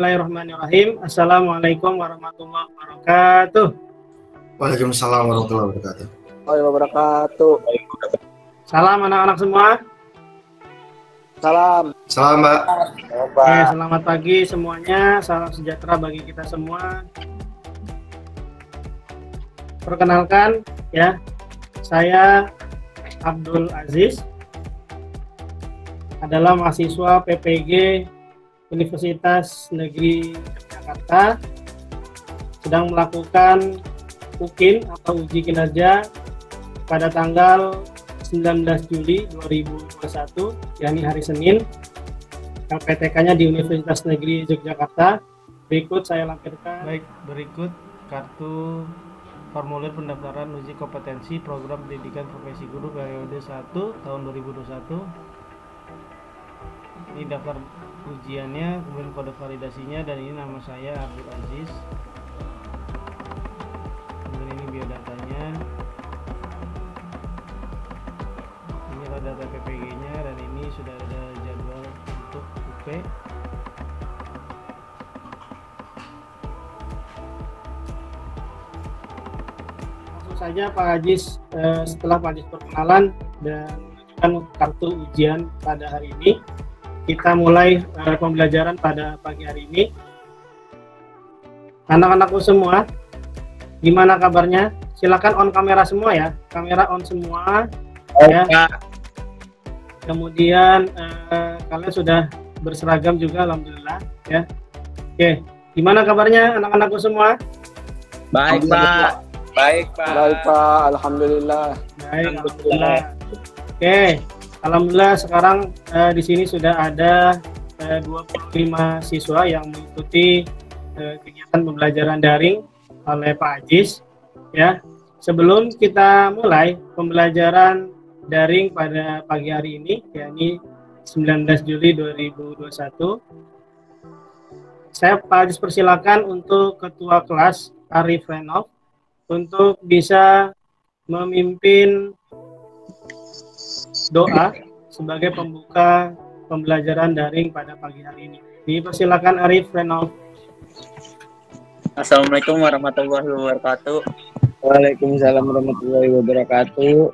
Bismillahirrahmanirrahim. Assalamualaikum warahmatullahi wabarakatuh. Waalaikumsalam warahmatullahi wabarakatuh. Salam anak-anak semua. Salam. Salam, Mbak. Oke, selamat pagi semuanya. Salam sejahtera bagi kita semua. Perkenalkan ya, saya Abdul Aziz adalah mahasiswa PPG Universitas Negeri Jakarta, sedang melakukan UKIN atau uji kinerja pada tanggal 19 Juli 2021, yakni hari Senin. LPTK-nya di Universitas Negeri Yogyakarta. Berikut saya lampirkan. Baik, berikut kartu formulir pendaftaran uji kompetensi program pendidikan profesi guru periode 1 tahun 2021. Ini daftar ujiannya, kemudian kode validasinya, dan ini nama saya Abdul Aziz. Kemudian ini biodatanya. Ini adalah data PPG-nya, dan ini sudah ada jadwal untuk UP. Langsung saja Pak Aziz, setelah Pak Aziz perkenalan dan menunjukkan kartu ujian pada hari ini, kita mulai pembelajaran pada pagi hari ini. Anak-anakku semua, gimana kabarnya? Silakan on kamera semua ya, kamera on semua. Ya. Kemudian kalian sudah berseragam juga, alhamdulillah ya. Oke, gimana kabarnya anak-anakku semua? Baik, Pak. Baik, Pak. Baik, Pak. Alhamdulillah. Baik, alhamdulillah. Oke. Alhamdulillah sekarang di sini sudah ada 25 siswa yang mengikuti kegiatan pembelajaran daring oleh Pak Aziz ya. Sebelum kita mulai pembelajaran daring pada pagi hari ini, yakni 19 Juli 2021, saya Pak Aziz persilakan untuk Ketua Kelas Arif Renov untuk bisa memimpin doa sebagai pembuka pembelajaran daring pada pagi hari ini. Dipersilakan Arif Renov. Assalamualaikum warahmatullahi wabarakatuh. Waalaikumsalam warahmatullahi wabarakatuh.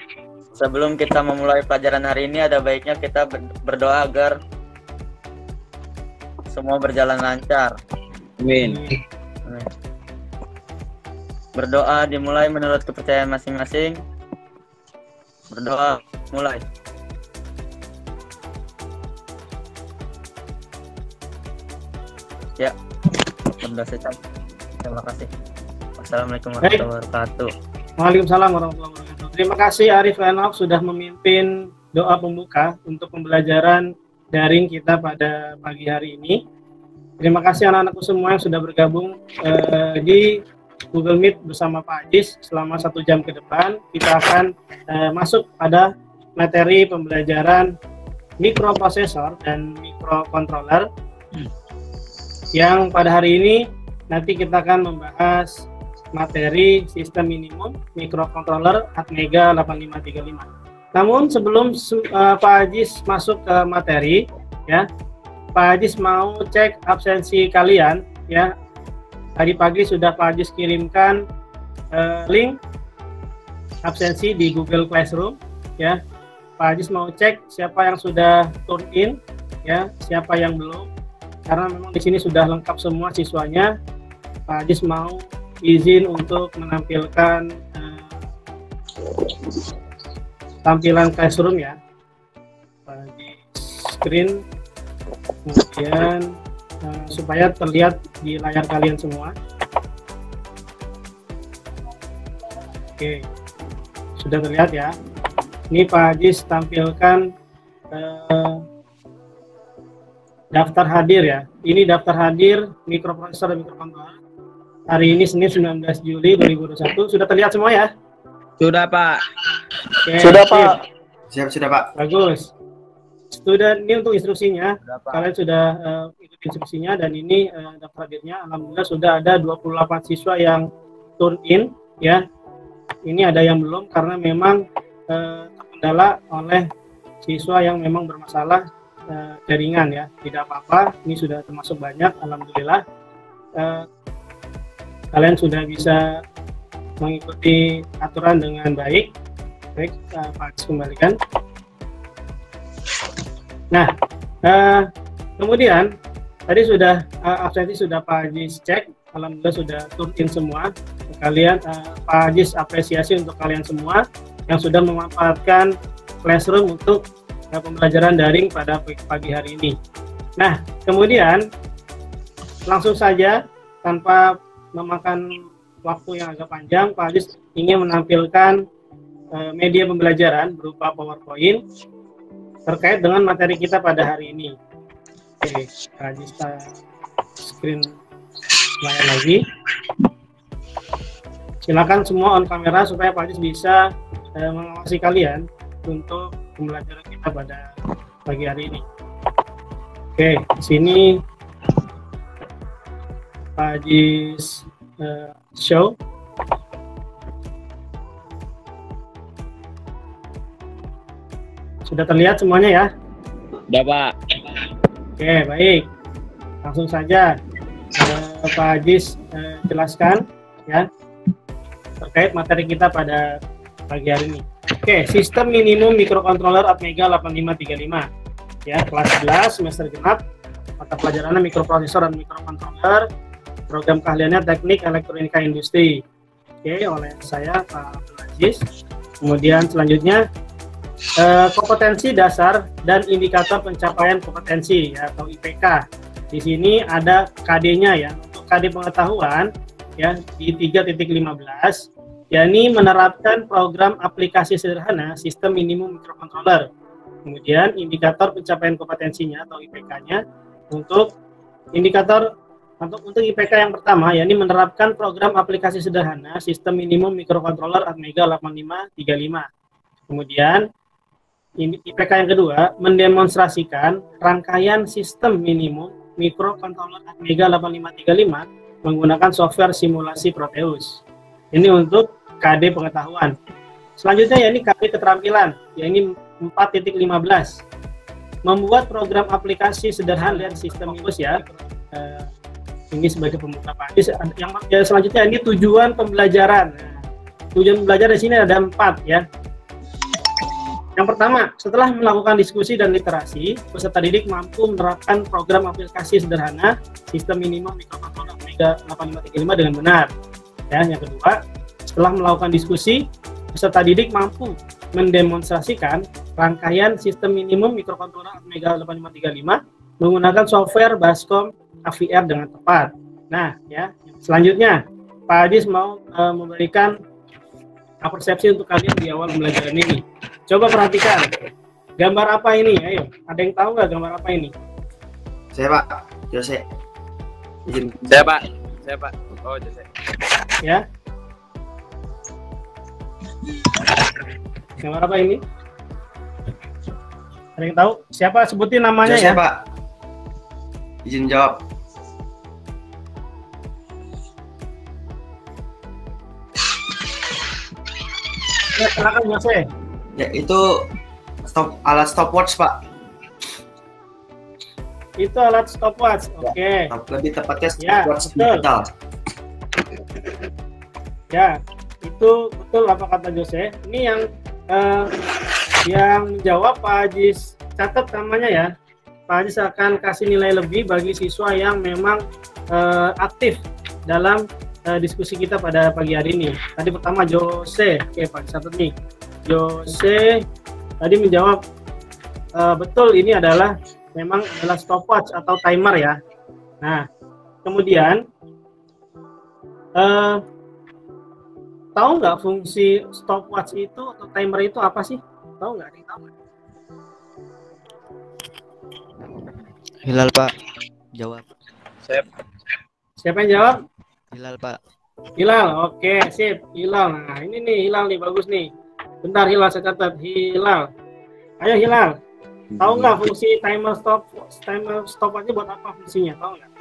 Sebelum kita memulai pelajaran hari ini, ada baiknya kita berdoa agar semua berjalan lancar. Amin. Berdoa dimulai menurut kepercayaan masing-masing. Berdoa mulai. Ya, berdoa saja. Terima kasih. Wassalamualaikum warahmatullahi wabarakatuh. Waalaikumsalam warahmatullahi wabarakatuh. Terima kasih Arif Renov sudah memimpin doa pembuka untuk pembelajaran daring kita pada pagi hari ini. Terima kasih anak-anakku semua yang sudah bergabung di Google Meet bersama Pak Aziz selama 1 jam ke depan. Kita akan masuk pada materi pembelajaran mikroprosesor dan mikrokontroler yang pada hari ini nanti kita akan membahas materi sistem minimum mikrokontroler Atmega 8535. Namun sebelum Pak Aziz masuk ke materi ya, Pak Aziz mau cek absensi kalian ya. Tadi pagi sudah Pak Aziz kirimkan link absensi di Google Classroom ya. Pak Aziz mau cek siapa yang sudah turn in ya, siapa yang belum. Karena memang di sini sudah lengkap semua siswanya. Pak Aziz mau izin untuk menampilkan tampilan Classroom ya di screen, kemudian supaya terlihat di layar kalian semua. Oke, sudah terlihat ya. Ini Pak Aziz tampilkan daftar hadir ya. Ini daftar hadir mikroprosesor dan mikrokontroler. Hari ini Senin 19 Juli 2021. Sudah terlihat semua ya? Sudah, Pak. Oke, Sudah, Pak. Siap, sudah, Pak. Bagus. Sudah, ini untuk instruksinya. Kalian sudah ikut instruksinya, dan ini daftar hadirnya. Alhamdulillah sudah ada 28 siswa yang turn in ya. Ini ada yang belum karena memang terkendala oleh siswa yang memang bermasalah jaringan ya, tidak apa-apa, ini sudah termasuk banyak, alhamdulillah. Kalian sudah bisa mengikuti aturan dengan baik. Baik, Pak Ajis kembalikan. Nah, kemudian tadi sudah absensi sudah Pak Ajis cek, alhamdulillah sudah turun semua. Kalian Pak Ajis apresiasi untuk kalian semua yang sudah memanfaatkan Classroom untuk pembelajaran daring pada pagi hari ini. Nah, kemudian langsung saja tanpa memakan waktu yang agak panjang, Pak Ajis ingin menampilkan media pembelajaran berupa PowerPoint terkait dengan materi kita pada hari ini. Oke, Pak Ajis screen layar lagi. Silakan semua on kamera supaya Pak Ajis bisa mengawasi kalian untuk pembelajaran kita pada pagi hari ini. Oke, di sini Pak Ajis show. Sudah terlihat semuanya ya? Udah, Pak. Oke, baik. Langsung saja Pak Ajis jelaskan ya terkait materi kita pada pagi hari ini. Oke, sistem minimum mikrokontroler Atmega 8535 ya, kelas 11 semester genap, mata pelajarannya mikroprosesor dan mikrokontroler, program keahliannya teknik elektronika industri. Oke, oleh saya Pak Abdul Aziz. Kemudian selanjutnya kompetensi dasar dan indikator pencapaian kompetensi ya, atau IPK. Di sini ada KD-nya ya, untuk KD pengetahuan ya di 3.15, yakni menerapkan program aplikasi sederhana sistem minimum mikrokontroler. Kemudian indikator pencapaian kompetensinya atau IPK-nya untuk indikator untuk IPK yang pertama, yakni menerapkan program aplikasi sederhana sistem minimum mikrokontroler Atmega 8535. Kemudian IPK yang kedua, mendemonstrasikan rangkaian sistem minimum mikrokontroler Atmega 8535 menggunakan software simulasi Proteus. Ini untuk KD pengetahuan. Selanjutnya yakni KD keterampilan, yakni 4.15. Membuat program aplikasi sederhana dan sistem fokus ya. Ini sebagai pembuka Pak Ajis. Yang selanjutnya ini tujuan pembelajaran. Tujuan pembelajaran di sini ada 4 ya. Yang pertama, setelah melakukan diskusi dan literasi, peserta didik mampu menerapkan program aplikasi sederhana sistem minimum mikrokontroler Atmega 8535 dengan benar. Ya, yang kedua, setelah melakukan diskusi, peserta didik mampu mendemonstrasikan rangkaian sistem minimum mikrokontroler Atmega 8535 menggunakan software Bascom AVR dengan tepat. Nah, ya, selanjutnya Pak Ajis mau memberikan persepsi untuk kalian di awal pembelajaran ini. Coba perhatikan, gambar apa ini? Ayo, ada yang tahu nggak gambar apa ini? Saya Pak, Jose. Izin. Saya Pak. Oh, Jose. Ya. Gambar apa ini? Ada yang tahu? Siapa sebutin namanya Jose, ya? Pak. Izin jawab. Ya, silakan Jose. Ya, itu alat stopwatch, Pak. Itu alat stopwatch. Oke. Lebih tepatnya Ya, stopwatch betul. digital. Ya, itu betul apa kata Jose. Ini yang menjawab Pak Ajis catat namanya ya. Pak Ajis akan kasih nilai lebih bagi siswa yang memang aktif dalam diskusi kita pada pagi hari ini. Tadi pertama Jose, oke Pak Ajis catat nih. Jose tadi menjawab betul, ini adalah memang adalah stopwatch atau timer ya. Nah, kemudian tahu nggak fungsi stopwatch itu atau timer itu apa sih? Tahu nggak? Tahu nggak? Hilal Pak, jawab. Siapa yang jawab? Hilal Pak. Hilal, oke sip. Hilal, nah ini nih Hilal nih, bagus nih. Bentar Hilal, saya catat. Hilal, ayo Hilal. Tahu nggak fungsi timer stopwatch buat apa fungsinya? Tahu nggak?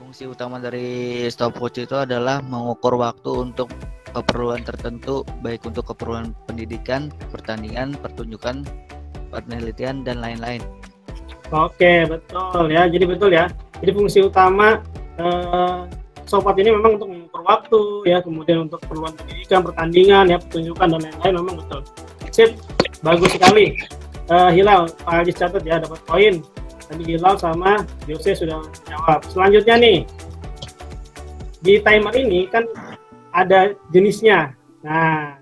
Fungsi utama dari stopwatch itu adalah mengukur waktu untuk keperluan tertentu, baik untuk keperluan pendidikan, pertandingan, pertunjukan, penelitian, dan lain-lain. Oke, betul ya. Jadi betul ya. Jadi fungsi utama stopwatch ini memang untuk mengukur waktu ya, kemudian untuk keperluan pendidikan, pertandingan ya, pertunjukan dan lain-lain, memang betul. Sip, bagus sekali. Hilal, Pak Haji catat ya, dapat poin. Tadi Hilal sama Jose sudah jawab. Selanjutnya nih, di timer ini kan ada jenisnya. Nah,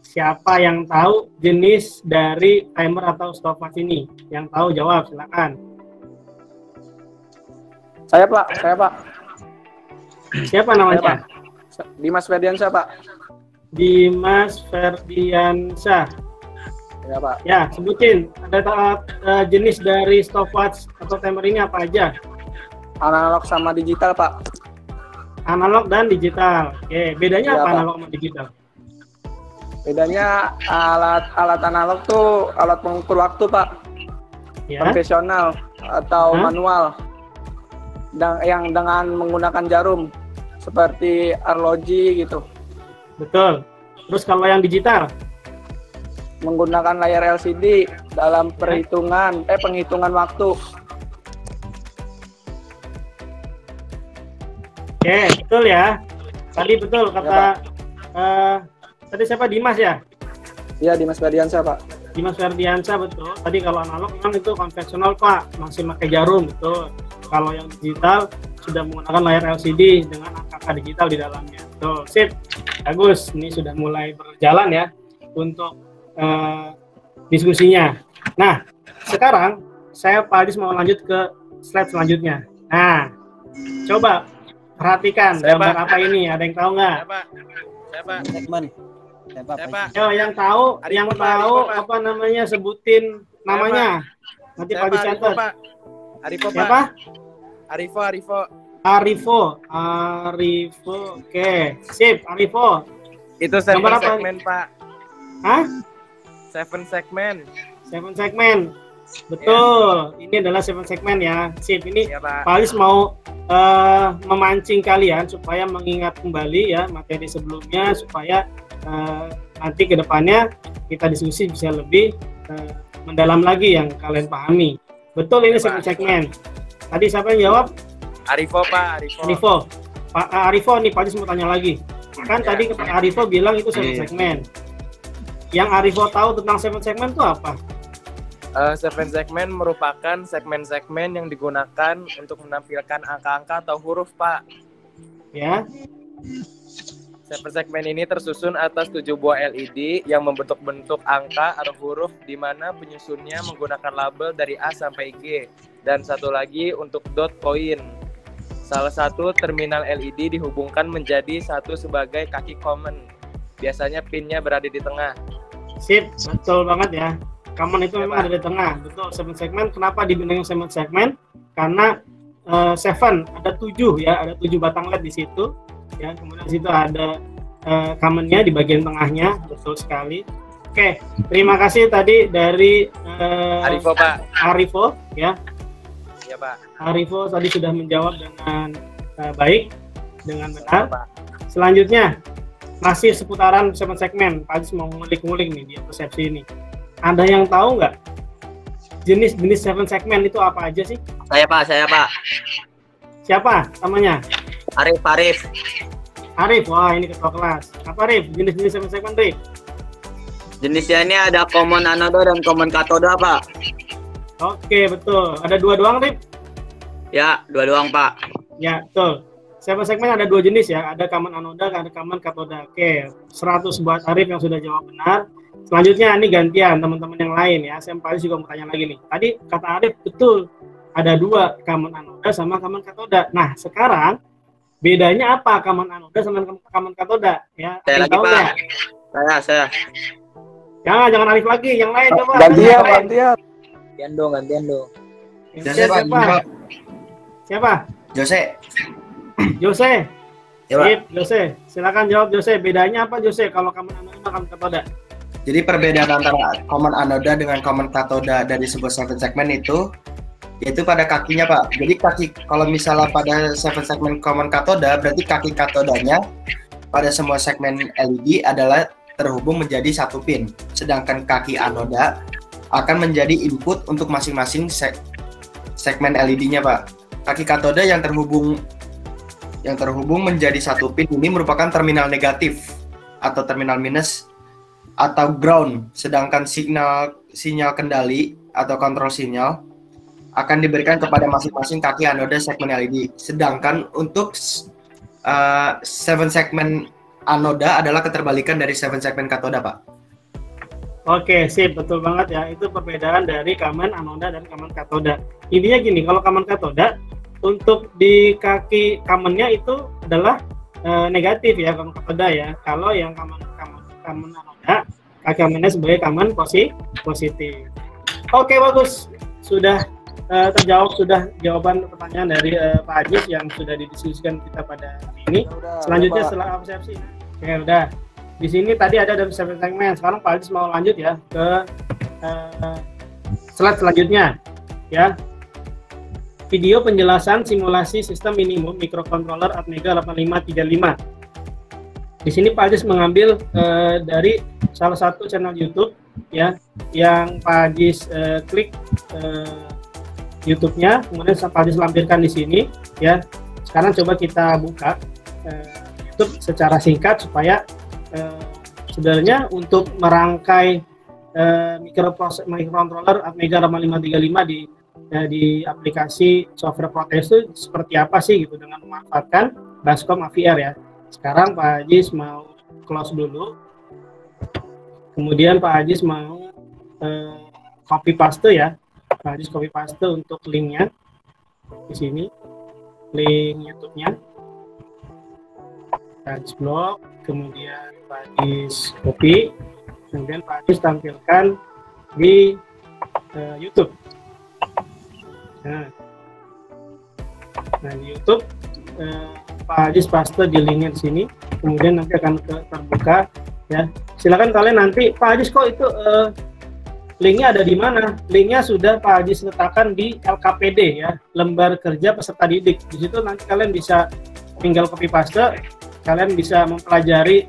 siapa yang tahu jenis dari timer atau stopwatch ini? Yang tahu jawab, silakan. Saya Pak. Siapa namanya? Dimas Ferdiansyah Pak. Dimas Ferdiansyah. Ya Pak. Ya, sebutin ada jenis dari stopwatch atau timer ini apa aja? Analog sama digital Pak. Analog dan digital. Oke, bedanya Ya, apa Pak. analog sama digital? Bedanya alat analog tuh alat pengukur waktu Pak. Ya, Konvensional atau Hah? manual. Yang dengan menggunakan jarum seperti arloji gitu. betul. Terus kalau yang digital? Menggunakan layar LCD dalam penghitungan waktu. Oke, betul ya. Tadi betul kata tadi siapa, Dimas ya? Iya, Dimas Ferdiansyah Pak. Dimas Ferdiansyah, betul. Tadi kalau analog memang itu konvensional Pak, masih pakai jarum, betul. Kalau yang digital sudah menggunakan layar LCD dengan angka digital di dalamnya. Betul, sip. Bagus, ini sudah mulai berjalan ya untuk diskusinya. Nah, sekarang saya Pak Adis mau lanjut ke slide selanjutnya. Nah, coba perhatikan Saya, gambar Pak. apa ini? Ada yang tahu nggak? Siapa? Segmen. Siapa? Yo, yang tahu, Arifo, yang Pak, tahu Arifo, Pak. apa namanya, sebutin namanya. Nanti Pak Adis catat. Arifo, Pak. Siapa? Arifo. Arifo. Oke, sip. Arifo. Itu Gambar 7 apa? segmen, Pak. Hah? 7 segmen. 7 segmen. Betul. Ini adalah 7 segmen ya. Sip. Ini Iya, Pak. Pak Alis mau memancing kalian supaya mengingat kembali ya materi sebelumnya, supaya nanti ke depannya kita diskusi bisa lebih mendalam lagi yang kalian pahami. Betul, ini 7 segmen. Tadi siapa yang jawab? Arifo, Pak. Arifo. Pak Arifo nih, Pak Alis mau tanya lagi. Kan Ya. tadi Pak Arifo bilang itu 7 segmen. Yang Arifo tahu tentang 7 segmen itu apa? 7 segmen merupakan segmen-segmen yang digunakan untuk menampilkan angka-angka atau huruf, Pak. Ya. 7 segmen ini tersusun atas 7 buah LED yang membentuk-bentuk angka atau huruf di mana penyusunnya menggunakan label dari A sampai G, dan satu lagi untuk dot koin. Salah satu terminal LED dihubungkan menjadi satu sebagai kaki common. Biasanya pinnya berada di tengah. Sip, betul banget ya. Common itu Ya, memang Pak. ada di tengah. Betul, 7 segmen. Kenapa dibilang 7 segmen? Karena 7 ada 7 ya, ada 7 batang LED di situ. Ya, kemudian di situ ada commonnya di bagian tengahnya. Betul sekali. Oke, terima kasih tadi dari Arifo, Pak. Arifo ya. Iya, Pak. Arifo tadi sudah menjawab dengan baik, dengan benar. Pak. Selanjutnya masih seputaran 7 segmen. Pak Adis mau ngulik-ngulik nih di persepsi ini. Ada yang tahu nggak jenis-jenis 7 segmen itu apa aja sih? Saya Pak. Siapa namanya? Arif. Arif. Wah, ini ketua kelas. Apa Arif? Jenis-jenis 7 segmen, Arif? Jenisnya ini ada common anoda dan common katoda, Pak. Oke, betul. Ada 2 doang, Arif? Ya, 2 doang, Pak. Ya, betul. 7 segmen ada 2 jenis ya. Ada common anoda, ada common katoda. Oke, 100 buat Arif yang sudah jawab benar. Selanjutnya ini gantian teman-teman yang lain ya. Saya paling juga mau tanya lagi nih. Tadi kata Arif betul. Ada 2, common anoda sama common katoda. Nah, sekarang bedanya apa common anoda sama common katoda? Ya, Saya ada yang lagi, tahu Pak. nggak? Saya. Jangan Arif lagi, yang lain coba. Gantian. Gantian dong. Jose, Pak. Siapa? Siapa? Jose. Jose. Ya, Pak. Sip, Jose. Silakan jawab Jose. Bedanya apa Jose kalau common anoda sama common katoda? Jadi perbedaan antara common anoda dengan common katoda dari sebuah 7 segmen itu yaitu pada kakinya, Pak. Jadi kaki, kalau misalnya pada 7 segmen common katoda, berarti kaki katodanya pada semua segmen LED adalah terhubung menjadi 1 pin. Sedangkan kaki anoda akan menjadi input untuk masing-masing segmen LED-nya, Pak. Kaki katoda yang terhubung menjadi satu pin ini merupakan terminal negatif atau terminal minus atau ground, sedangkan sinyal kendali atau kontrol sinyal akan diberikan kepada masing-masing kaki anoda segmen LED. Sedangkan untuk 7 segmen anoda adalah keterbalikan dari 7 segmen katoda, Pak. Oke, sip, betul banget ya. Itu perbedaan dari kaman anoda dan kaman katoda. Intinya gini, kalau kaman katoda untuk di kaki kamennya itu adalah negatif ya, kaman katoda ya. Kalau yang kaman anoda, kaki kamennya sebagai kaman positif. Oke, bagus. Sudah terjawab, sudah jawaban pertanyaan dari Pak Ajis yang sudah didiskusikan kita pada hari ini. Selanjutnya setelah persepsi. Oke, udah. Di sini tadi ada 7 segmen. Sekarang Pak Ajis mau lanjut ya ke slide selanjutnya ya. Video penjelasan simulasi sistem minimum microcontroller Atmega 8535. Di sini Pak Ajis mengambil dari salah satu channel YouTube ya, yang Pak Ajis klik YouTube-nya, kemudian Pak Ajis lampirkan di sini ya. Sekarang coba kita buka YouTube secara singkat supaya sebenarnya untuk merangkai microcontroller Atmega 8535 di aplikasi software Proteus itu seperti apa sih gitu dengan memanfaatkan Bascom AVR ya. Sekarang Pak Ajis mau close dulu, kemudian Pak Ajis mau copy paste ya. Pak Ajis copy paste untuk linknya di sini, link YouTube-nya. Pak Ajis blok, kemudian Pak Ajis copy, kemudian Pak Ajis tampilkan di YouTube. Nah di YouTube Pak Ajis paste di linknya di sini, kemudian nanti akan terbuka ya. Silakan kalian nanti, Pak Ajis kok itu linknya ada di mana? Linknya sudah Pak Ajis letakkan di LKPD ya, lembar kerja peserta didik. Di situ nanti kalian bisa tinggal copy paste, kalian bisa mempelajari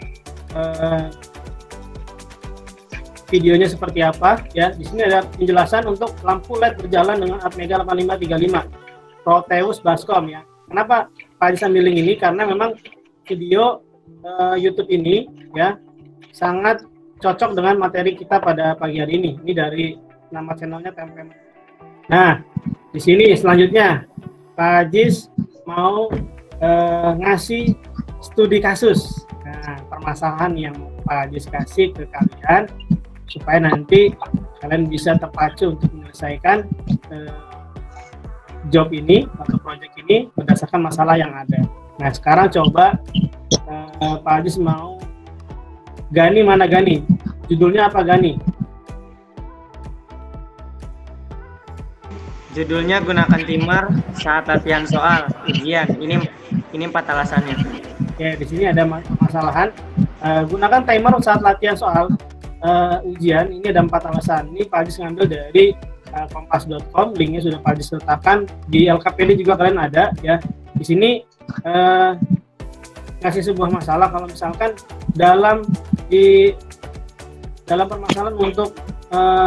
videonya seperti apa ya. Di sini ada penjelasan untuk lampu LED berjalan dengan Atmega 8535 Proteus Bascom ya. Kenapa Pak Ajis ambil link ini? Karena memang video YouTube ini ya sangat cocok dengan materi kita pada pagi hari ini. Ini dari nama channelnya Tempe. Nah, di sini selanjutnya Pak Ajis mau ngasih studi kasus. Nah, permasalahan yang Pak Ajis kasih ke kalian supaya nanti kalian bisa terpacu untuk menyelesaikan job ini atau project ini berdasarkan masalah yang ada. Nah, sekarang coba Pak Ajis mau Gani, mana Gani? Judulnya apa Gani? Judulnya gunakan timer saat latihan soal ujian. Ini 4 alasannya. Oke, di sini ada permasalahan gunakan timer saat latihan soal ujian. Ini ada 4 alasan. Ini Pak Ajis ngambil dari kompas.com, linknya sudah Pak Ajis letakkan di LKPD juga kalian ada ya. Di sini ngasih sebuah masalah kalau misalkan dalam permasalahan untuk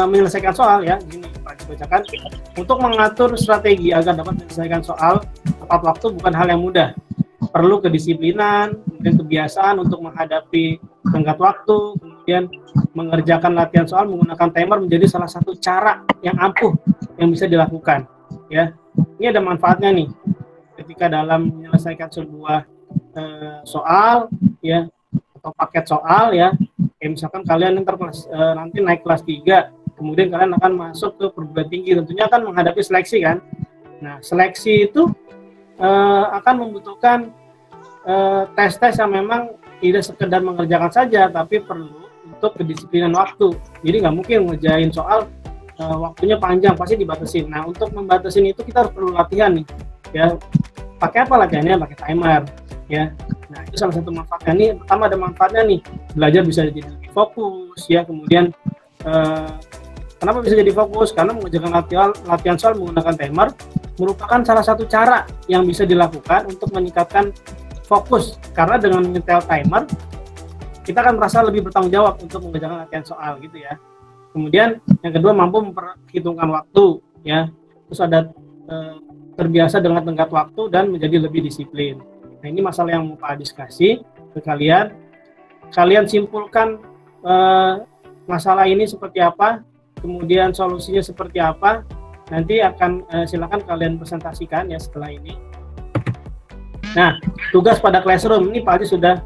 menyelesaikan soal ya, gini Pak Ajis bacakan, untuk mengatur strategi agar dapat menyelesaikan soal tepat waktu bukan hal yang mudah. Perlu kedisiplinan, kemudian kebiasaan untuk menghadapi tenggat waktu, kemudian mengerjakan latihan soal menggunakan timer menjadi salah satu cara yang ampuh yang bisa dilakukan ya. Ini ada manfaatnya nih ketika dalam menyelesaikan sebuah soal ya, atau paket soal ya. Kayak misalkan kalian nanti naik kelas 3, kemudian kalian akan masuk ke perguruan tinggi, tentunya akan menghadapi seleksi kan. Nah, seleksi itu akan membutuhkan tes-tes yang memang tidak sekedar mengerjakan saja, tapi perlu untuk kedisiplinan waktu. Jadi nggak mungkin ngerjain soal waktunya panjang, pasti dibatasin. Nah, untuk membatasin itu kita harus perlu latihan nih ya. Pakai apa latihannya? Pakai timer ya. Nah, itu salah satu manfaatnya nih. Pertama ada manfaatnya nih, belajar bisa jadi lebih fokus ya. Kemudian kenapa bisa jadi fokus? Karena mengerjakan latihan soal menggunakan timer merupakan salah satu cara yang bisa dilakukan untuk meningkatkan fokus. Karena dengan menyetel timer kita akan merasa lebih bertanggung jawab untuk mengerjakan latihan soal gitu ya. Kemudian yang kedua, mampu memperhitungkan waktu ya. Terus ada terbiasa dengan tenggat waktu dan menjadi lebih disiplin. Nah, ini masalah yang mau Pak Adis kasih ke kalian. Kalian simpulkan masalah ini seperti apa, kemudian solusinya seperti apa. Nanti akan silakan kalian presentasikan ya setelah ini. Nah, tugas pada Classroom ini Pak Adis sudah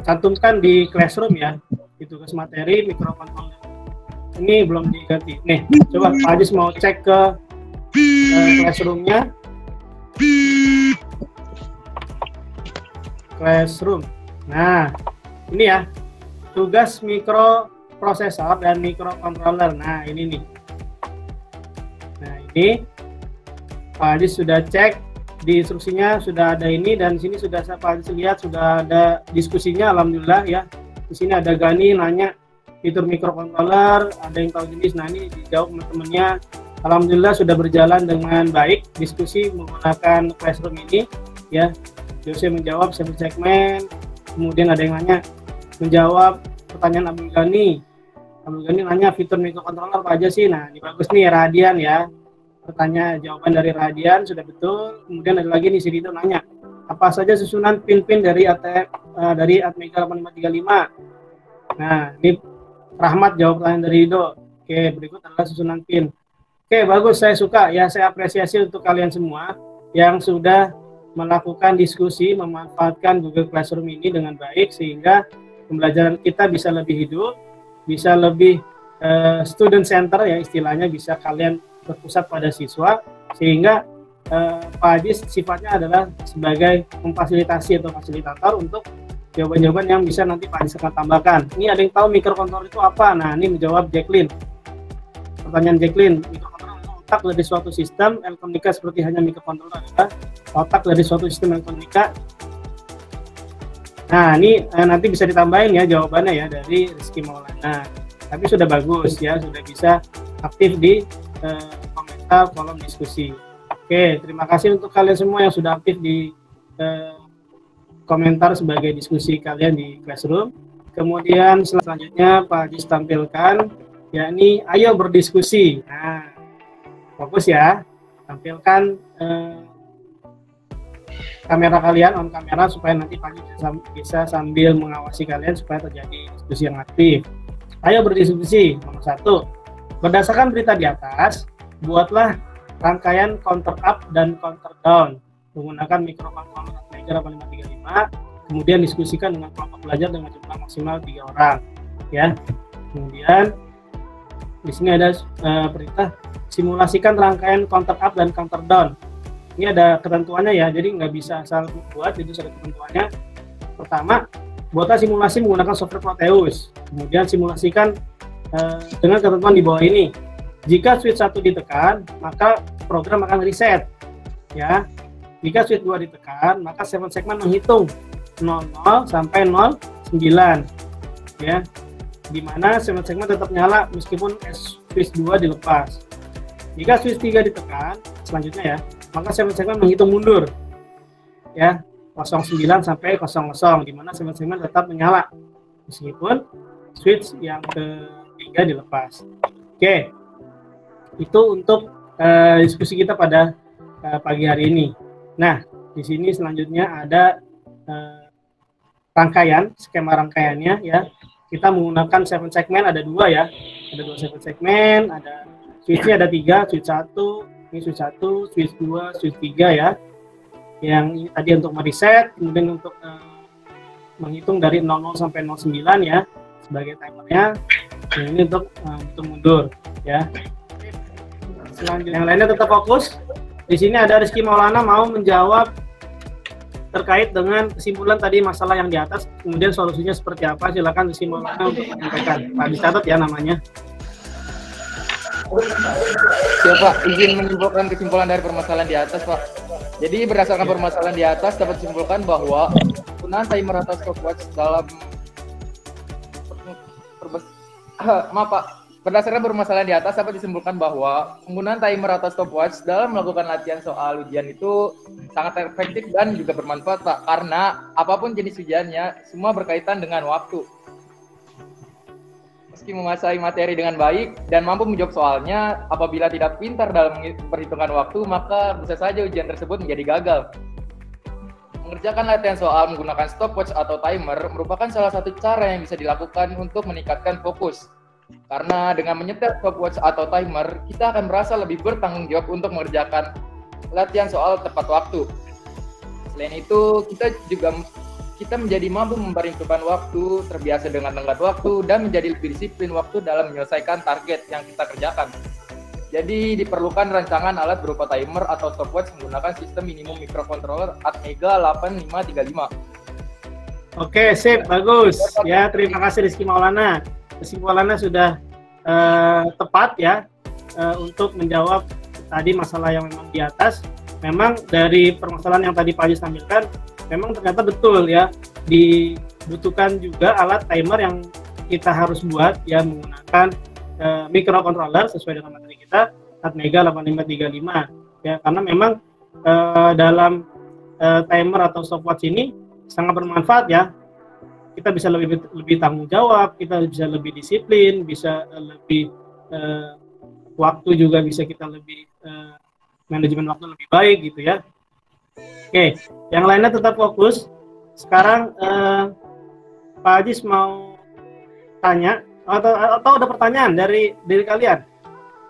cantumkan di Classroom ya. Di tugas materi mikrokontroler. Ini belum diganti. Nih, coba Pak Adis mau cek ke Classroom-nya. Classroom. Nah, ini ya tugas mikroprosesor dan mikrokontroler. Nah, ini nih. Nah, ini Pak Adis sudah cek di instruksinya, sudah ada ini, dan di sini sudah Pak Adis lihat sudah ada diskusinya. Alhamdulillah ya. Di sini ada Gani nanya fitur mikrokontroler, ada yang tahu jenis. Nah, ini dijawab teman-temannya. Alhamdulillah sudah berjalan dengan baik diskusi menggunakan Classroom ini ya. Jose menjawab server segmen, kemudian ada yang nanya menjawab pertanyaan Abdul Ghani. Abdul Ghani nanya fitur mikrokontroler apa aja sih? Nah, ini bagus nih Radian ya. Pertanyaan jawaban dari Radian sudah betul. Kemudian ada lagi nih si Rido nanya apa saja susunan pin-pin dari Atmega 8535. Nah, ini Rahmat jawab pertanyaan dari Rido. Oke, berikut adalah susunan pin. Oke, bagus, saya suka ya, saya apresiasi untuk kalian semua yang sudah melakukan diskusi, memanfaatkan Google Classroom ini dengan baik sehingga pembelajaran kita bisa lebih hidup, bisa lebih student center ya istilahnya, bisa kalian berpusat pada siswa sehingga Pak Adis sifatnya adalah sebagai memfasilitasi atau fasilitator untuk jawaban-jawaban yang bisa nanti Pak Adis akan tambahkan. Ini ada yang tahu mikrokontroler itu apa? Nah, ini menjawab Jacqueline. Pertanyaan Jacqueline, mikrokontroler itu otak dari suatu sistem elektronika seperti hanya mikrokontroler adalah otak dari suatu sistem elektronika. Nah, ini nanti bisa ditambahin ya jawabannya ya dari Rizky Maulana. Tapi sudah bagus ya, sudah bisa aktif di komentar kolom diskusi. Oke, terima kasih untuk kalian semua yang sudah aktif di komentar sebagai diskusi kalian di Classroom. Kemudian selanjutnya Pak Adis tampilkan, yakni ayo berdiskusi. Nah, fokus ya, tampilkan kamera kalian, on kamera, supaya nanti Pak Adis bisa sambil mengawasi kalian supaya terjadi diskusi yang aktif. Ayo berdiskusi. Nomor 1, berdasarkan berita di atas, buatlah rangkaian counter up dan counter down menggunakan mikrokontroler Atmega 8535, kemudian diskusikan dengan kelompok belajar dengan jumlah maksimal 3 orang ya. Kemudian di sini ada perintah simulasikan rangkaian counter up dan counter down. Ini ada ketentuannya ya, jadi nggak bisa asal buat, jadi ada ketentuannya. Pertama, buatlah simulasi menggunakan software Proteus, kemudian simulasikan dengan ketentuan di bawah ini. Jika switch 1 ditekan, maka program akan reset. Ya. Jika switch 2 ditekan, maka server segmen menghitung 00 sampai 09. Ya. Di mana server segmen tetap nyala meskipun switch 2 dilepas. Jika switch 3 ditekan, selanjutnya ya, maka server segmen menghitung mundur. Ya, 09 sampai 00, di mana server segmen tetap menyala meskipun switch yang ketiga dilepas. Oke. Itu untuk diskusi kita pada pagi hari ini. Nah, di sini selanjutnya ada rangkaian, skema rangkaiannya ya. Kita menggunakan 7 segmen, ada 2 ya. Ada 2 7 segmen, ada switch-nya ada 3, switch 1, ini switch 1, switch 2, switch 3 ya. Yang ini tadi untuk mereset, kemudian untuk menghitung dari 00 sampai 09 ya sebagai timernya. Yang ini untuk hitung mundur ya. Selanjutnya yang lainnya tetap fokus. Di sini ada Rizky Maulana mau menjawab terkait dengan kesimpulan tadi masalah yang di atas, kemudian solusinya seperti apa. Silakan Rizky Maulana untuk menyampaikan. Pak dicatat ya namanya. Siapa izin menyimpulkan kesimpulan dari permasalahan di atas, Pak. Jadi berdasarkan permasalahan di atas dapat disimpulkan bahwa penggunaan timer atau stopwatch dalam maaf Pak. Berdasarkan permasalahan di atas dapat disimpulkan bahwa penggunaan timer atau stopwatch dalam melakukan latihan soal ujian itu sangat efektif dan juga bermanfaat, Pak. Karena apapun jenis ujiannya, semua berkaitan dengan waktu. meski menguasai materi dengan baik dan mampu menjawab soalnya, apabila tidak pintar dalam memperhitungkan waktu, maka bisa saja ujian tersebut menjadi gagal. Mengerjakan latihan soal menggunakan stopwatch atau timer merupakan salah satu cara yang bisa dilakukan untuk meningkatkan fokus. Karena dengan menyetel stopwatch atau timer, kita akan merasa lebih bertanggung jawab untuk mengerjakan latihan soal tepat waktu. Selain itu, kita menjadi mampu memperhitungkan waktu, terbiasa dengan tenggat waktu, dan menjadi lebih disiplin waktu dalam menyelesaikan target yang kita kerjakan. Jadi diperlukan rancangan alat berupa timer atau stopwatch menggunakan sistem minimum microcontroller Atmega 8535. Oke, sip, bagus. Ya, terima kasih Rizky Maulana. Rizky Maulana sudah tepat ya untuk menjawab tadi masalah yang memang di atas. Memang dari permasalahan yang tadi Pak Haji tampilkan, memang ternyata betul ya, dibutuhkan juga alat timer yang kita harus buat ya menggunakan microcontroller sesuai dengan materi kita Atmega 8535 ya, karena memang dalam timer atau stopwatch ini sangat bermanfaat ya. Kita bisa lebih tanggung jawab, kita bisa lebih disiplin, bisa lebih waktu juga bisa kita lebih manajemen waktu lebih baik gitu ya. Oke, yang lainnya tetap fokus. Sekarang Pak Haji mau tanya atau ada pertanyaan dari kalian?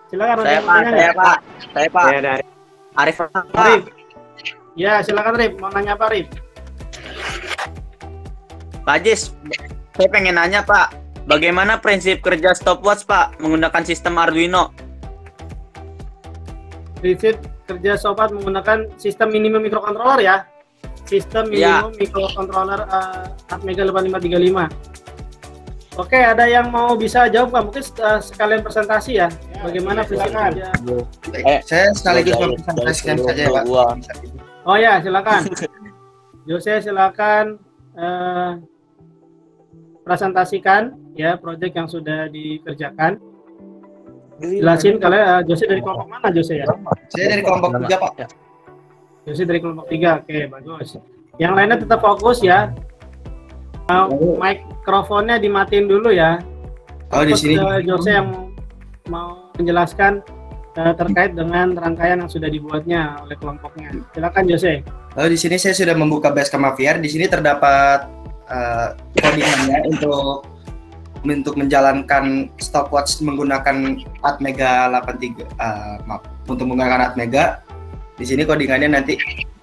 Silakan. Saya Pak. Ya, dari Arif. Arif. Ya, silakan Arif. Mau nanya apa Arif? Pak Haji, saya pengen nanya Pak, bagaimana prinsip kerja stopwatch Pak menggunakan sistem Arduino? Prinsip kerja stopwatch menggunakan sistem minimum microcontroller ya. Sistem minimum microcontroller Atmega 8535. Oke, ada yang mau bisa jawab nggak? Mungkin sekalian presentasi ya. Bagaimana prinsip kerja? Saya sekaligus mempresentasikan saja ya Pak. Oh ya, silakan. Jose, silakan presentasikan ya proyek yang sudah dikerjakan. Jelasin kalian. Jose dari kelompok mana Jose ya? Saya dari kelompok 3 Pak. Jose dari kelompok 3. Oke, bagus. Yang lainnya tetap fokus ya. Mikrofonnya dimatiin dulu ya. Oh, di sini. Jose yang mau menjelaskan terkait dengan rangkaian yang sudah dibuatnya oleh kelompoknya. Silakan Jose. Oh, di sini saya sudah membuka Basecamp VR. Di sini terdapat codingannya untuk menjalankan stopwatch menggunakan Atmega 83. Untuk menggunakan Atmega. Di sini codingannya nanti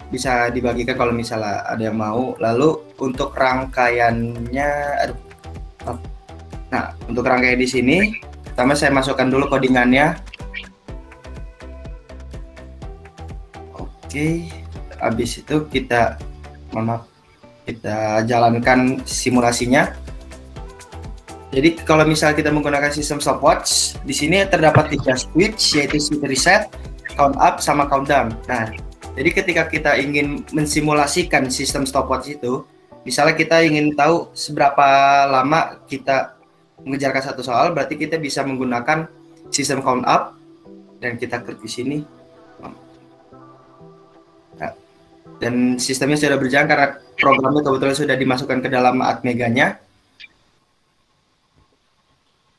bisa dibagikan kalau misalnya ada yang mau. Lalu untuk rangkaiannya, nah untuk rangkaian di sini, pertama saya masukkan dulu codingannya. Oke, habis itu kita jalankan simulasinya. Jadi kalau misalnya kita menggunakan sistem stopwatch, di sini terdapat 3 switch, yaitu switch reset, count up, sama countdown. Nah, jadi ketika kita ingin mensimulasikan sistem stopwatch itu, misalnya kita ingin tahu seberapa lama kita mengerjakan satu soal, berarti kita bisa menggunakan sistem count up, dan kita klik di sini. Nah, dan sistemnya sudah berjalan karena programnya kebetulan sudah dimasukkan ke dalam Atmeganya.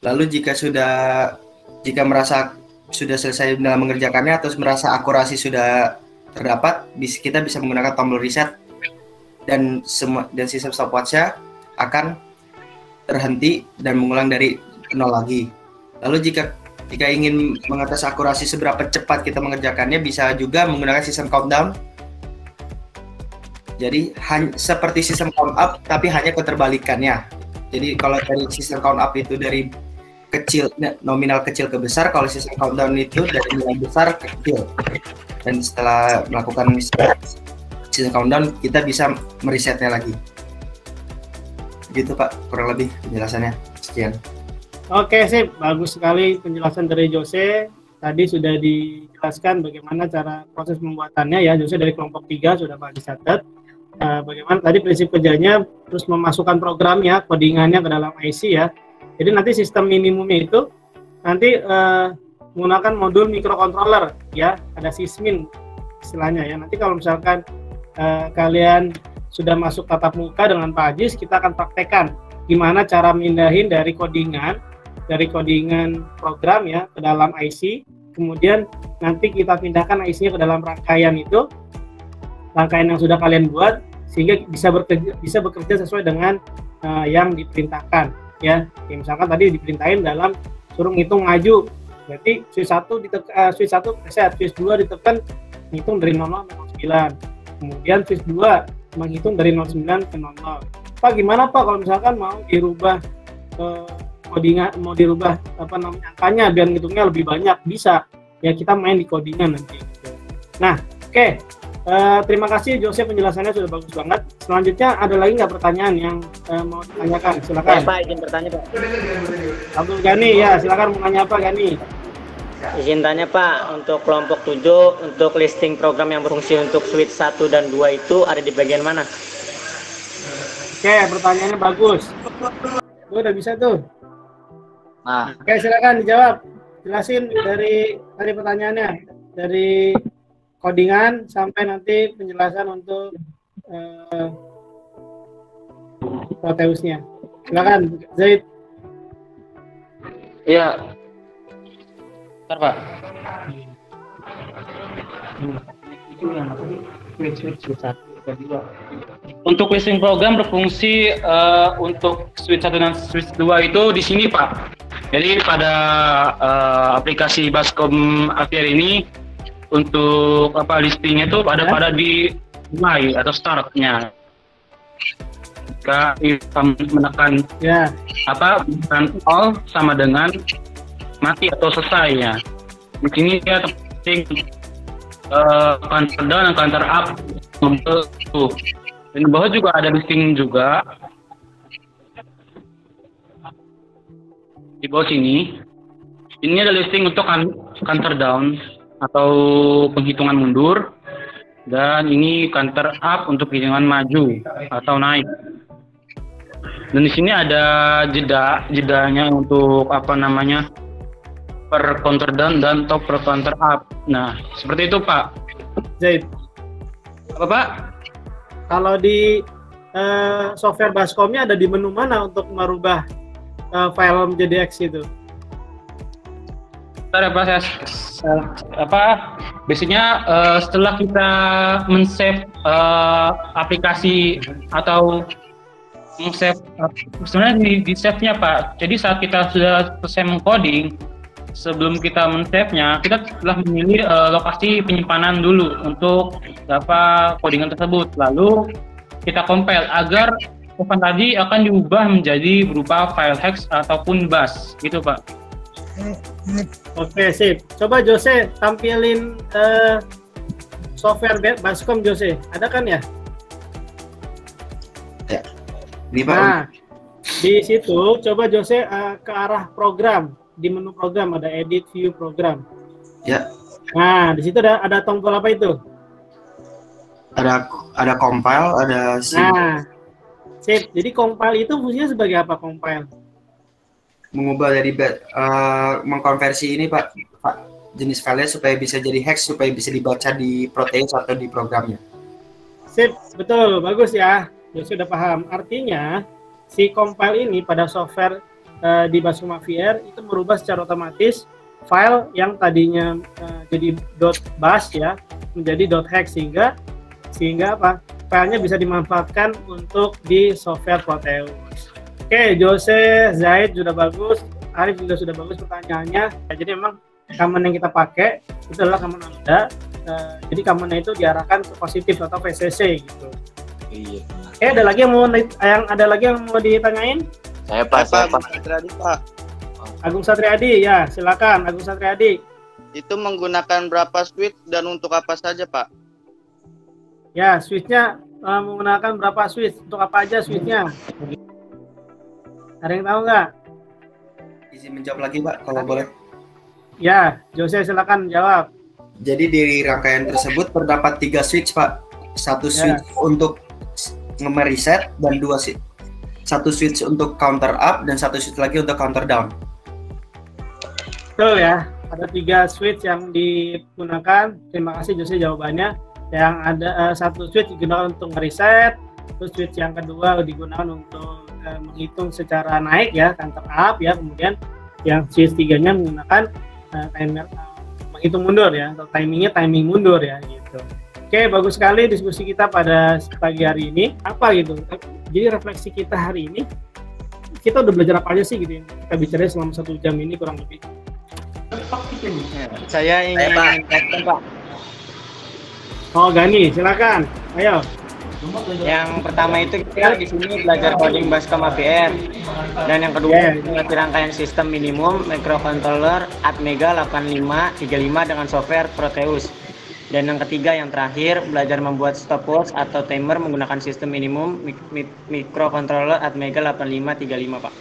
Lalu jika merasa sudah selesai dalam mengerjakannya atau merasa akurasi sudah terdapat, kita bisa menggunakan tombol reset dan sistem stopwatch-nya akan terhenti dan mengulang dari 0 lagi. Lalu jika ingin mengatas akurasi seberapa cepat kita mengerjakannya, bisa juga menggunakan sistem countdown. Jadi seperti sistem count up tapi hanya keterbalikannya. Jadi kalau dari sistem count up itu dari nominal kecil ke besar, kalau sistem countdown itu dari nilai besar ke kecil. Dan setelah melakukan sistem countdown, kita bisa meresetnya lagi. Gitu Pak, kurang lebih penjelasannya. Sekian. Oke, sip. Bagus sekali penjelasan dari Jose. Tadi sudah dijelaskan bagaimana cara proses pembuatannya ya. Jose dari kelompok 3 sudah Pak dicatat. Bagaimana tadi prinsip kerjanya, terus memasukkan programnya, codingannya ke dalam IC ya. Jadi nanti sistem minimumnya itu nanti menggunakan modul microcontroller ya, ada sysmin istilahnya ya. Nanti kalau misalkan kalian sudah masuk tatap muka dengan Pak Ajis, kita akan praktekkan gimana cara mindahin dari codingan dari codingan program ya ke dalam IC, kemudian nanti kita pindahkan IC-nya ke dalam rangkaian itu, rangkaian yang sudah kalian buat, sehingga bisa bekerja sesuai dengan yang diperintahkan ya. Misalkan tadi diperintahin dalam suruh ngitung maju, berarti switch 1 reset, switch 2 ditekan ngitung dari 00 ke 09, kemudian switch 2 menghitung dari 09 ke 00. Pak, gimana Pak kalau misalkan mau dirubah codingan, mau dirubah angkanya biar ngitungnya lebih banyak? Bisa ya, kita main di codingan nanti gitu. Nah, oke. Terima kasih Jose, penjelasannya sudah bagus banget. Selanjutnya ada lagi nggak pertanyaan yang mau ditanyakan? Silakan. Pak, izin bertanya Pak. Abdul Ghani, ya silakan, mau nanya apa Ghani? Izin tanya Pak, untuk kelompok 7, untuk listing program yang berfungsi untuk switch 1 dan 2 itu ada di bagian mana? Oke, pertanyaannya bagus. Udah bisa tuh. Nah, Oke, silakan dijawab. Jelasin dari pertanyaannya, dari codingan sampai nanti penjelasan untuk Proteusnya. Silakan, Zaid. Iya. Bentar, Pak. Untuk listing program berfungsi untuk switch 1 dan switch 2 itu di sini, Pak. Jadi pada aplikasi Baskom Aviar ini untuk listingnya itu pada di mulai atau startnya. Jika kita menekan menekan all sama dengan mati atau selesai ya. Di sini dia penting counter down dan counter up tuh. Dan di bawah juga ada listing juga. Di bawah sini, ini ada listing untuk counter down atau penghitungan mundur, dan ini counter up untuk penghitungan maju atau naik. Dan di sini ada jedanya untuk per counter down dan top per counter up. Nah, seperti itu Pak. Zaid. Apa Pak? Kalau di software Baskomnya ada di menu mana untuk merubah file menjadi X itu? Ada proses biasanya setelah kita men-save aplikasi atau men-save sebenarnya di save-nya Pak. Jadi saat kita sudah selesai mengcoding, sebelum kita men-save-nya, kita telah memilih lokasi penyimpanan dulu untuk codingan tersebut. Lalu kita compile agar file tadi akan diubah menjadi berupa file hex ataupun bus, gitu Pak. Oke, sip. Coba Jose tampilin software Baskom Jose. Ada kan ya? Ya. Ini Pak. Nah, di situ coba Jose ke arah program. Di menu program ada edit view program. Ya. Nah, di situ ada tombol apa itu? Ada compile, ada Nah, sip. Jadi compile itu fungsinya sebagai apa compile? Mengubah dari mengkonversi ini Pak jenis filenya supaya bisa jadi hex, supaya bisa dibaca di Proteus atau di programnya. Sip, betul, bagus ya. Sudah paham. Artinya si compile ini pada software di Baskom Aviar itu merubah secara otomatis file yang tadinya jadi .bus ya menjadi .hex sehingga apa? Filenya bisa dimanfaatkan untuk di software Proteus. Oke, Jose, Zaid sudah bagus, Arif juga sudah bagus pertanyaannya. Jadi memang command yang kita pakai itu adalah command Anoda. Jadi command-nya itu diarahkan ke positif atau VCC gitu. iya. Oke, ada lagi yang mau ditanyain? Saya Pak Satriadi Pak. Agung Satriadi, ya silakan Agung Satriadi. Itu menggunakan berapa switch dan untuk apa saja Pak? Ya, switch-nya menggunakan berapa switch? Untuk apa aja switch-nya? Ada yang tahu nggak? Izin menjawab lagi Pak, kalau boleh. Ya, Jose silakan jawab. Jadi di rangkaian tersebut terdapat 3 switch Pak. Satu switch untuk nge-reset dan 2 switch. Satu switch untuk counter up dan satu switch lagi untuk counter down. Betul ya, ada 3 switch yang digunakan. Terima kasih Jose jawabannya. Yang ada satu switch digunakan untuk nge-reset, terus switch yang kedua digunakan untuk menghitung secara naik ya, counter up ya, kemudian yang switch 3-nya menggunakan timer menghitung mundur ya, atau timingnya timing mundur ya gitu. Oke, bagus sekali diskusi kita pada pagi hari ini. Apa gitu? Jadi refleksi kita hari ini, kita udah belajar apa aja sih gitu ya? Kita bicara selama 1 jam ini kurang lebih. Saya ingin Pak. Oh, Gani, silakan. Ayo. Yang pertama itu kita di sini belajar coding Bascom AVR, dan yang kedua mengerti rangkaian sistem minimum microcontroller Atmega 8535 dengan software Proteus, dan yang ketiga yang terakhir belajar membuat stopwatch atau timer menggunakan sistem minimum microcontroller Atmega 8535 Pak.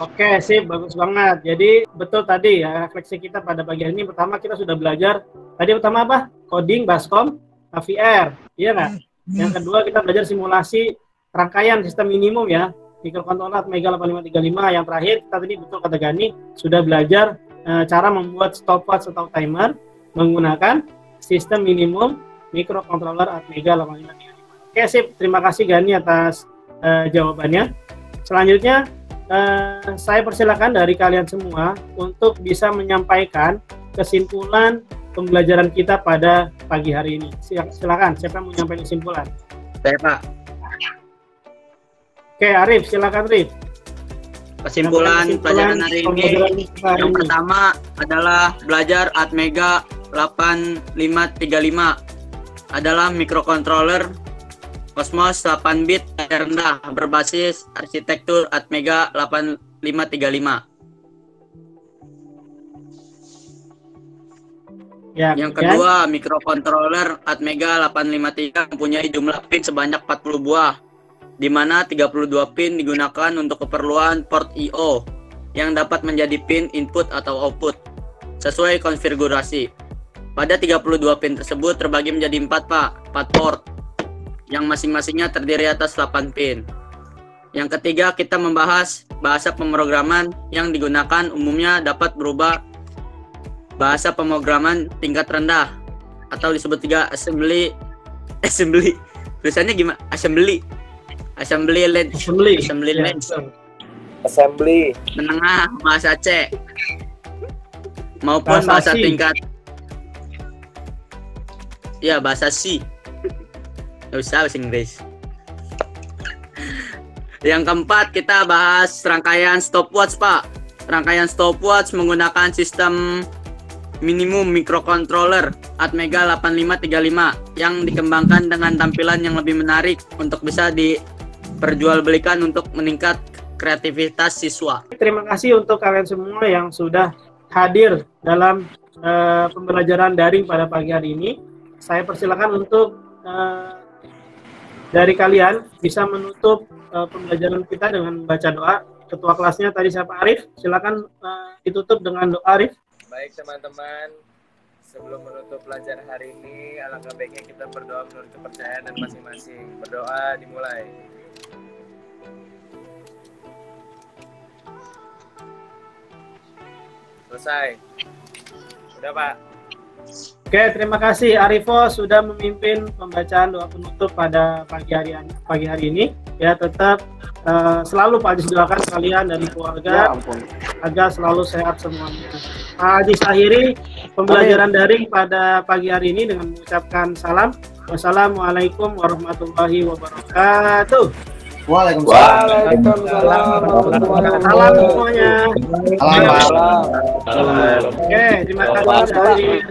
Oke, sip, bagus banget. Jadi betul tadi ya, refleksi kita pada pagi hari ini. Pertama kita sudah belajar tadi pertama apa? Coding Bascom AVR, iya nggak? Yang kedua kita belajar simulasi rangkaian sistem minimum ya, microcontroller Atmega 8535. Yang terakhir kita tadi betul kata Gani sudah belajar cara membuat stopwatch atau timer menggunakan sistem minimum microcontroller Atmega 8535. Oke, sip, terima kasih Gani atas jawabannya. Selanjutnya saya persilakan dari kalian semua untuk bisa menyampaikan kesimpulan pembelajaran kita pada pagi hari ini. Silakan, siapa yang mau menyampaikan kesimpulan? Saya Pak. Oke, Arif, silakan Arif. Kesimpulan pelajaran hari ini yang pertama adalah belajar Atmega 8535 adalah microcontroller Cosmos 8 bit rendah berbasis arsitektur Atmega 8535. Ya, yang kedua, microcontroller Atmega 853 mempunyai jumlah pin sebanyak 40 buah, di mana 32 pin digunakan untuk keperluan port I/O yang dapat menjadi pin input atau output sesuai konfigurasi. Pada 32 pin tersebut terbagi menjadi 4 port yang masing-masingnya terdiri atas 8 pin. Yang ketiga, kita membahas bahasa pemrograman yang digunakan umumnya dapat berubah bahasa pemrograman tingkat rendah atau disebut juga assembly tulisannya gimana? assembly menengah bahasa C maupun bahasa tingkat ya bahasa C. Nggak usah bahasa Inggris. Yang keempat, kita bahas rangkaian stopwatch Pak. Rangkaian stopwatch menggunakan sistem minimum microcontroller Atmega 8535 yang dikembangkan dengan tampilan yang lebih menarik untuk bisa diperjualbelikan untuk meningkat kreativitas siswa. Terima kasih untuk kalian semua yang sudah hadir dalam pembelajaran daring pada pagi hari ini. Saya persilakan untuk dari kalian bisa menutup pembelajaran kita dengan membaca doa. Ketua kelasnya tadi siapa? Arif. Silakan ditutup dengan doa, Arif. Baik teman-teman, sebelum menutup pelajaran hari ini, alangkah baiknya kita berdoa menurut kepercayaan dan masing-masing. Berdoa dimulai. Selesai. Udah Pak. Oke, terima kasih Arifo sudah memimpin pembacaan doa penutup pada pagi hari ini. Ya, tetap selalu Pak Haji doakan kalian dari keluarga agar selalu sehat semuanya. Pak Haji akhiri pembelajaran daring pada pagi hari ini dengan mengucapkan salam. Wassalamualaikum warahmatullahi wabarakatuh. Waalaikumsalam. Salam semuanya. Salam. Oke, terima kasih dari